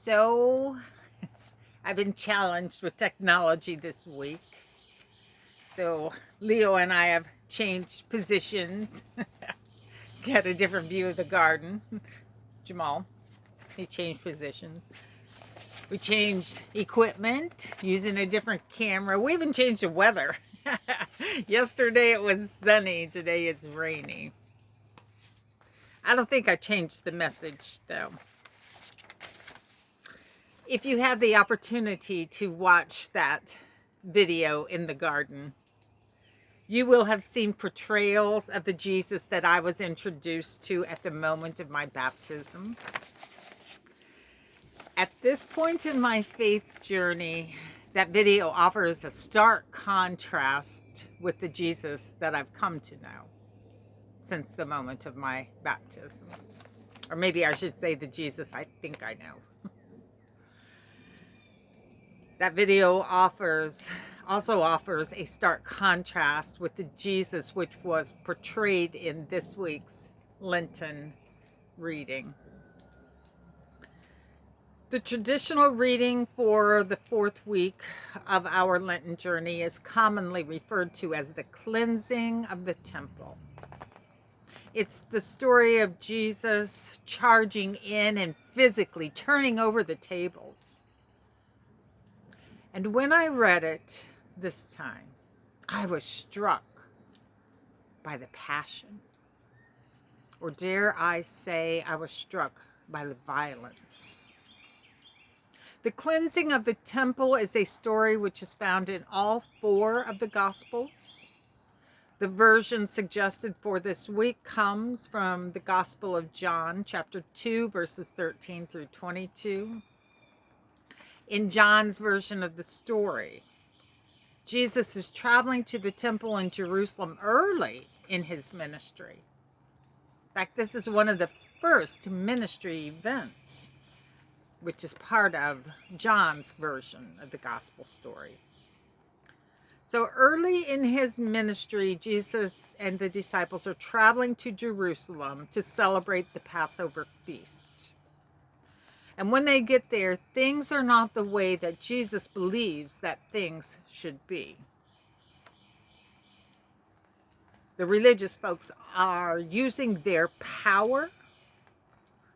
I've been challenged with technology this week. So Leo and I have changed positions, got a different view of the garden. Jamal, he changed positions. We changed equipment using a different camera. We even changed the weather. Yesterday it was sunny, today it's rainy. I don't think I changed the message though. If you had the opportunity to watch that video in the garden, you will have seen portrayals of the Jesus that I was introduced to at the moment of my baptism. At this point in my faith journey, that video offers a stark contrast with the Jesus that I've come to know since the moment of my baptism. Or maybe I should say the Jesus I think I know. That video also offers a stark contrast with the Jesus which was portrayed in this week's Lenten reading. The traditional reading for the fourth week of our Lenten journey is commonly referred to as the cleansing of the temple. It's the story of Jesus charging in and physically turning over the tables. And when I read it this time, I was struck by the passion. Or dare I say, I was struck by the violence. The cleansing of the temple is a story which is found in all four of the Gospels. The version suggested for this week comes from the Gospel of John, chapter 2, verses 13 through 22. In John's version of the story, Jesus is traveling to the temple in Jerusalem early in his ministry. In fact, this is one of the first ministry events, which is part of John's version of the gospel story. So early in his ministry, Jesus and the disciples are traveling to Jerusalem to celebrate the Passover feast. And when they get there, things are not the way that Jesus believes that things should be. The religious folks are using their power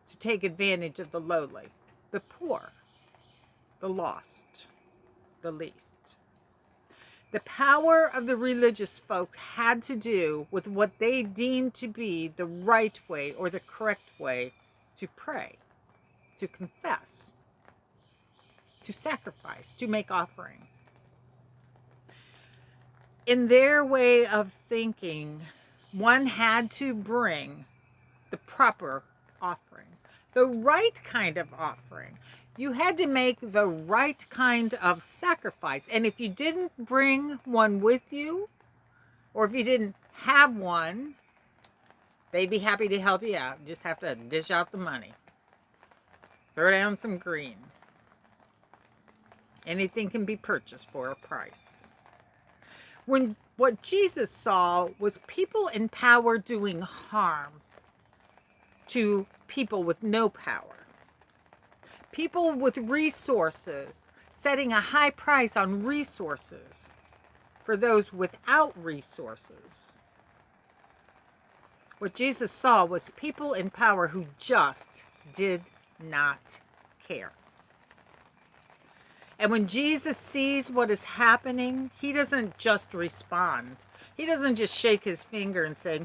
to take advantage of the lowly, the poor, the lost, the least. The power of the religious folks had to do with what they deemed to be the right way or the correct way to pray, to confess, to sacrifice, to make offering. In their way of thinking, one had to bring the proper offering, the right kind of offering. You had to make the right kind of sacrifice. And if you didn't bring one with you, or if you didn't have one, they'd be happy to help you out. You just have to dish out the money. Throw down some green. Anything can be purchased for a price. When what Jesus saw was people in power doing harm to people with no power. People with resources setting a high price on resources for those without resources. What Jesus saw was people in power who just did not care. And when Jesus sees what is happening, he doesn't just respond. He doesn't just shake his finger and say,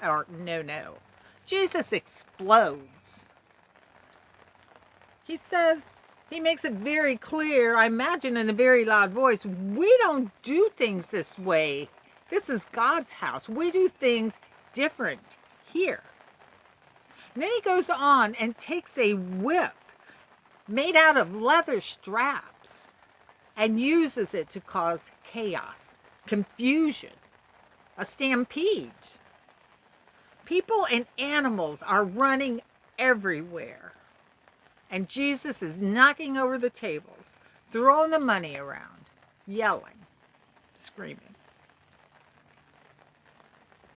or no. Jesus explodes. He makes it very clear, I imagine in a very loud voice, we don't do things this way. This is God's house. We do things different here. And then he goes on and takes a whip made out of leather straps and uses it to cause chaos, confusion, a stampede. People and animals are running everywhere. And Jesus is knocking over the tables, throwing the money around, yelling, screaming.